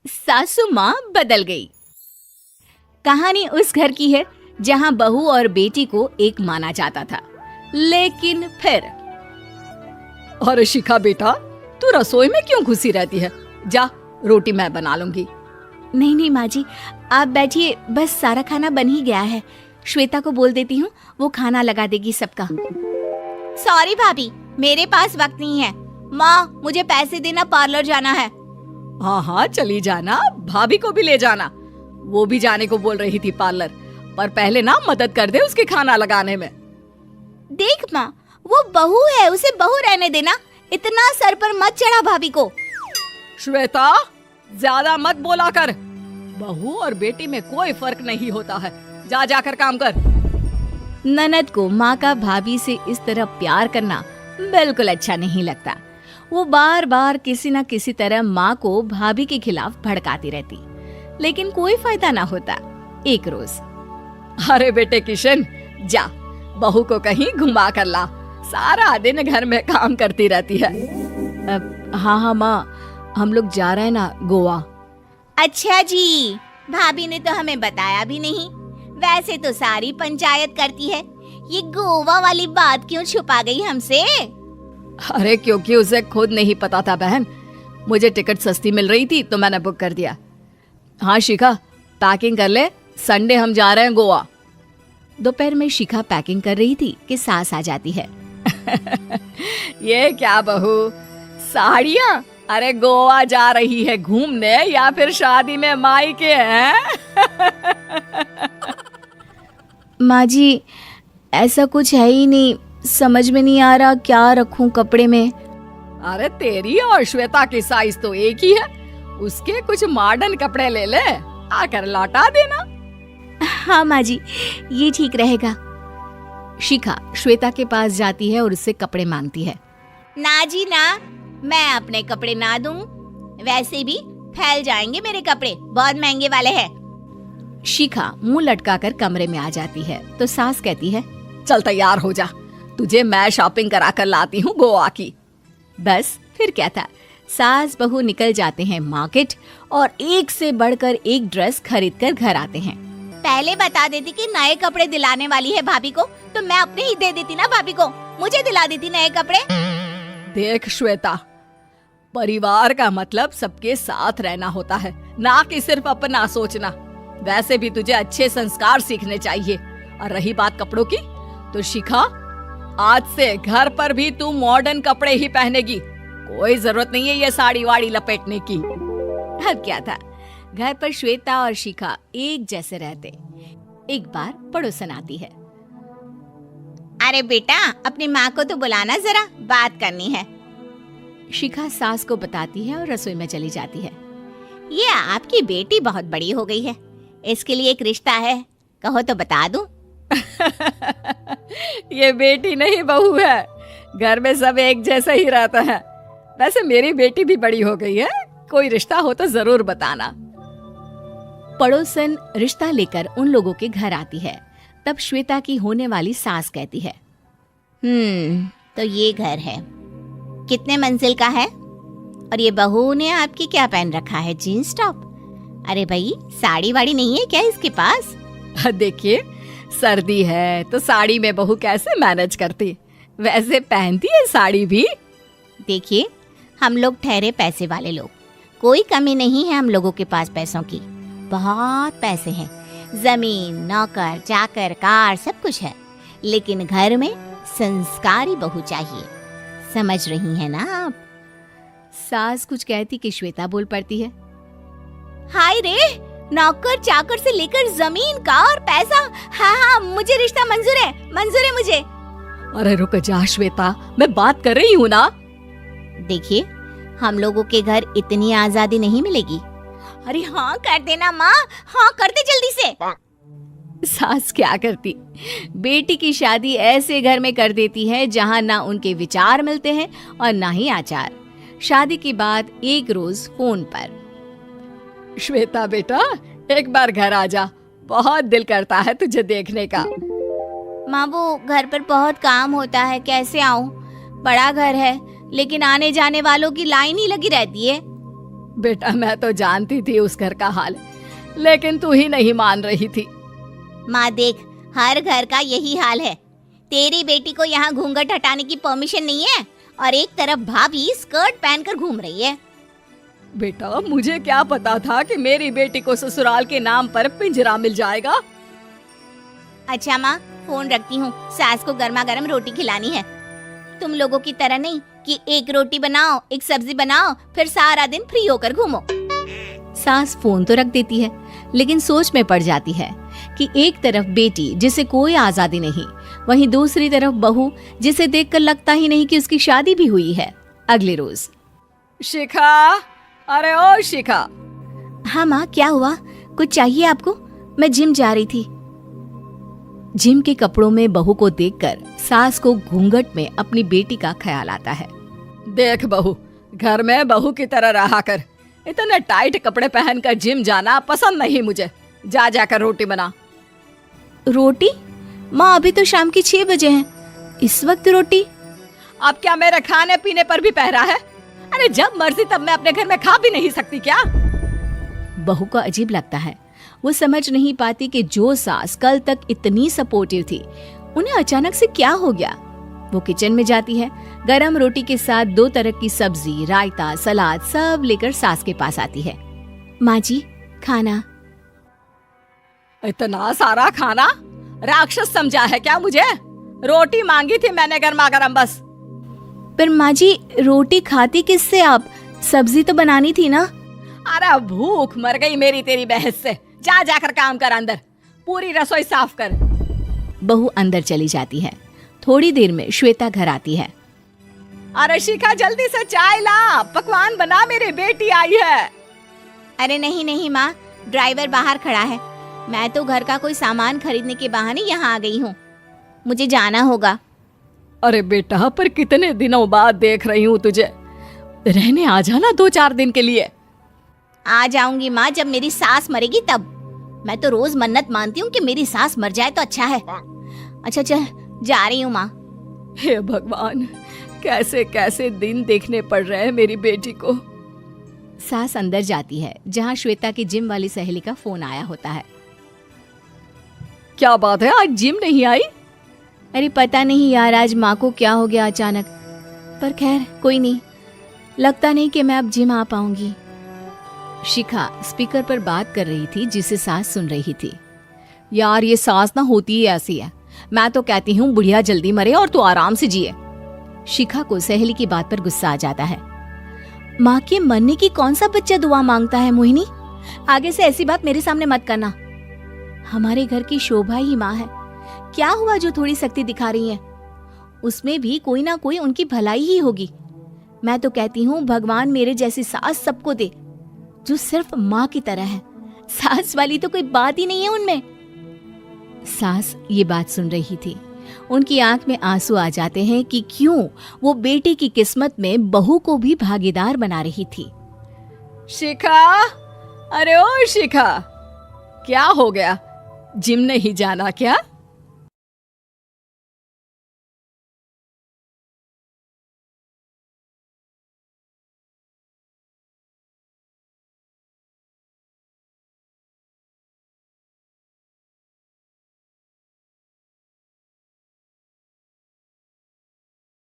सासू माँ बदल गई। कहानी उस घर की है जहाँ बहू और बेटी को एक माना जाता था, लेकिन फिर अरे शिखा बेटा, तू रसोई में क्यों घुसी रहती है? जा, रोटी मैं बना लूंगी। नहीं नहीं माँ जी, आप बैठिए, बस सारा खाना बन ही गया है। श्वेता को बोल देती हूँ, वो खाना लगा देगी सबका। सॉरी भाभी, मेरे पास वक्त नहीं है। माँ, मुझे पैसे देना, पार्लर जाना है। हाँ हाँ चली जाना, भाभी को भी ले जाना। वो भी जाने को बोल रही थी पार्लर, पर पहले ना मदद कर दे उसके खाना लगाने में। देख माँ, वो बहू है, उसे बहू रहने देना, इतना सर पर मत चढ़ा भाभी को। श्वेता, ज्यादा मत बोला कर। बहू और बेटी में कोई फर्क नहीं होता है। जा जाकर काम कर। ननद को माँ का भाभी से इस तरह प्यार करना बिल्कुल अच्छा नहीं लगता। वो बार बार किसी न किसी तरह माँ को भाभी के खिलाफ भड़काती रहती, लेकिन कोई फायदा ना होता। एक रोज, अरे बेटे किशन, जा बहू को कहीं घुमा कर ला, सारा दिन घर में काम करती रहती है। हाँ हाँ माँ, हम लोग जा रहे हैं ना गोवा। अच्छा जी, भाभी ने तो हमें बताया भी नहीं। वैसे तो सारी पंचायत करती है, ये गोवा वाली बात क्यों छुपा गई हमसे? अरे क्योंकि उसे खुद नहीं पता था बहन। मुझे टिकट सस्ती मिल रही थी तो मैंने बुक कर दिया। हाँ शिखा, पैकिंग कर ले, संडे हम जा रहे हैं गोवा। दोपहर में शिखा पैकिंग कर रही थी कि सास आ जाती है। ये क्या बहू, साड़ियाँ? अरे गोवा जा रही है घूमने या फिर शादी में मायके हैं? माँ जी, ऐसा कुछ है ही नहीं, समझ में नहीं आ रहा क्या रखूं कपड़े में। अरे तेरी और श्वेता की साइज तो एक ही है, उसके कुछ मॉडर्न कपड़े ले ले, आकर लौटा देना। हाँ माँ जी, ये ठीक रहेगा। शिखा श्वेता के पास जाती है और उससे कपड़े मांगती है। ना जी ना, मैं अपने कपड़े ना दूं, वैसे भी फैल जाएंगे मेरे कपड़े, बहुत महंगे वाले हैं। शिखा मुंह लटकाकर कमरे में आ जाती है तो सास कहती है, चल तैयार हो जा, तुझे मैं शॉपिंग करा कर लाती हूँ गोवा की। बस फिर क्या था, सास बहू निकल जाते हैं मार्केट और एक से बढ़कर एक ड्रेस खरीद कर घर आते हैं। पहले बता देती कि नए कपड़े दिलाने वाली है भाभी को, तो मैं अपने ही दे देती ना भाभी को, मुझे दिला देती नए कपड़े। देख श्वेता, परिवार का मतलब सबके साथ रहना होता है, ना कि सिर्फ अपना सोचना। वैसे भी तुझे अच्छे संस्कार सीखने चाहिए। और रही बात कपड़ों की, तो शिखा, आज से घर पर भी तू मॉडर्न कपड़े ही पहनेगी। कोई जरूरत नहीं है ये साड़ी वाड़ी लपेटने की। अब क्या था, घर पर श्वेता और शिखा एक जैसे रहते। एक बार पड़ोसन आती है। अरे बेटा, अपनी माँ को तो बुलाना जरा, बात करनी है। शिखा सास को बताती है और रसोई में चली जाती है। ये आपकी बेटी बहुत बड़ी हो गई है, इसके लिए एक रिश्ता है, कहो तो बता दूं। ये बेटी नहीं बहू है, घर में सब एक जैसा ही रहता है। वैसे मेरी बेटी भी बड़ी हो गई है, कोई रिश्ता हो तो जरूर बताना। पड़ोसन रिश्ता लेकर उन लोगों के घर आती है। तब श्वेता की होने वाली सास कहती है, तो ये घर है, कितने मंजिल का है? और ये बहू ने आपकी क्या पहन रखा है, जीन्स टॉप? अरे भाई, साड़ी वाड़ी नहीं है क्या इसके पास? देखिए, सर्दी है तो साड़ी में बहू कैसे मैनेज करती, वैसे पहनती है साड़ी भी। देखिए, हम लोग ठहरे पैसे वाले लोग, कोई कमी नहीं है हम लोगों के पास पैसों की, बहुत पैसे हैं, जमीन, नौकर चाकर, कार, सब कुछ है, लेकिन घर में संस्कारी बहू चाहिए। समझ रही हैं ना आप? सास कुछ कहती कि श्वेता बोल पड़ती है, हाय रे, नौकर चाकर से लेकर जमीन, कार, पैसा, हाँ, मुझे रिश्ता मंजूर है मुझे। अरे रुक जा श्वेता, मैं बात कर रही हूँ ना। देखिए, हम लोगों के घर इतनी आजादी नहीं मिलेगी। अरे हाँ कर देना माँ, हाँ कर दे जल्दी से। सास क्या करती, बेटी की शादी ऐसे घर में कर देती है जहाँ ना उनके विचार मिलते हैं और ना ही आचार। शादी के बाद एक रोज फोन पर, श्वेता बेटा, एक बार घर आ जा, बहुत दिल करता है तुझे देखने का। माँ, वो घर पर बहुत काम होता है, कैसे आऊँ? बड़ा घर है, लेकिन आने जाने वालों की लाइन ही लगी रहती है। बेटा मैं तो जानती थी उस घर का हाल, लेकिन तू ही नहीं मान रही थी। माँ देख, हर घर का यही हाल है। तेरी बेटी को यहाँ घूंघट हटाने की परमिशन नहीं है और एक तरफ भाभी स्कर्ट पहनकर घूम रही है। बेटा मुझे क्या पता था कि मेरी बेटी को ससुराल के नाम पर पिंजरा मिल जाएगा। अच्छा माँ, फोन रखती हूँ, सास को गर्मा गर्म रोटी खिलानी है। तुम लोगों की तरह नहीं कि एक रोटी बनाओ, एक सब्जी बनाओ, फिर सारा दिन फ्री होकर घूमो। सास फोन तो रख देती है, लेकिन सोच में पड़ जाती है कि एक तरफ बेटी जिसे कोई आजादी नहीं, वहीं दूसरी तरफ बहू जिसे देखकर लगता ही नहीं कि उसकी शादी भी हुई है। अगले रोज। शिखा, अरे ओ शिखा। हाँ माँ, क्या हुआ? कुछ चाहिए आपको? मैं जिम जा रही थी। जिम के कपड़ों में बहू को देखकर सास को घूंघट में अपनी बेटी का ख्याल आता है। देख बहू, घर में बहू की तरह रहा कर। इतने टाइट कपड़े पहनकर जिम जाना पसंद नहीं मुझे। जा जाकर रोटी बना। रोटी? माँ अभी तो शाम की 6 बजे हैं, इस वक्त रोटी? अब क्या मेरे खाने पीने पर भी पहरा है? अरे जब मर्जी तब मैं अपने घर में खा भी नहीं सकती क्या? बहू को अजीब लगता है। वो समझ नहीं पाती कि जो सास कल तक इतनी सपोर्टिव थी, उन्हें अचानक से क्या हो गया। वो किचन में जाती है, गरम रोटी के साथ 2 तरह की सब्जी, रायता, सलाद सब लेकर सास के पास आती है। माँ जी, खाना। इतना सारा खाना? राक्षस समझा है क्या मुझे? रोटी मांगी थी मैंने गर्मा गर्म बस। पर माँ जी, रोटी खाती किससे आप? सब्जी तो बनानी थी ना। अरे भूख मर गई मेरी तेरी बहस से। जा जाकर काम कर, अंदर पूरी रसोई साफ कर। बहू अंदर चली जाती है। थोड़ी देर में श्वेता घर आती है। अरे शिखा, जल्दी से चाय ला, पकवान बना, मेरी बेटी आई है। अरे नहीं नहीं माँ, ड्राइवर बाहर खड़ा है। मैं तो घर का कोई सामान खरीदने के बहाने यहाँ आ गई हूँ, मुझे जाना होगा। अरे बेटा, पर कितने दिनों बाद देख रही हूँ तुझे, रहने आ जाना 2-4 दिन के लिए। आ जाऊंगी माँ, जब मेरी सास मरेगी तब। मैं तो रोज मन्नत मानती हूँ कि मेरी सास मर जाए तो अच्छा है। अच्छा चल, जा रही हूँ माँ। हे भगवान, कैसे कैसे दिन देखने पड़ रहे हैं मेरी बेटी को। सास अंदर जाती है, जहाँ श्वेता की जिम वाली सहेली का फोन आया होता है। क्या बात है, आज जिम नहीं आई? अरे पता नहीं यार, आज माँ को क्या हो गया अचानक। पर खैर कोई नहीं, लगता नहीं कि मैं अब जिम आ पाऊंगी। शिखा स्पीकर पर बात कर रही थी, जिसे सास सुन रही थी। यार ये सास ना होती ही ऐसी है। मैं तो कहती हूँ बुढ़िया जल्दी मरे और तू आराम से जिए। शिखा को सहेली की बात पर गुस्सा आ जाता है। माँ के मरने की कौन सा बच्चा दुआ मांगता है मोहिनी? आगे से ऐसी बात मेरे सामने मत करना। हमारे घर की शोभा ही माँ है। क्या हुआ जो थोड़ी सख्ती दिखा रही है? उसमें भी कोई ना कोई उनकी भलाई ही होगी। मैं तो कहती हूँ भगवान मेरे जैसी सास सबको दे, जो सिर्फ माँ की तरह है। सास वाली तो कोई बात ही नहीं है उनमें। सास ये बात सुन रही थी। उनकी आंख में आंसू आ जाते हैं कि क्यों वो बेटी की किस्मत में बहू को भी भागीदार बना रही थी। शिखा, अरे ओ शिखा, क्या हो गया? जिम नहीं जाना क्या?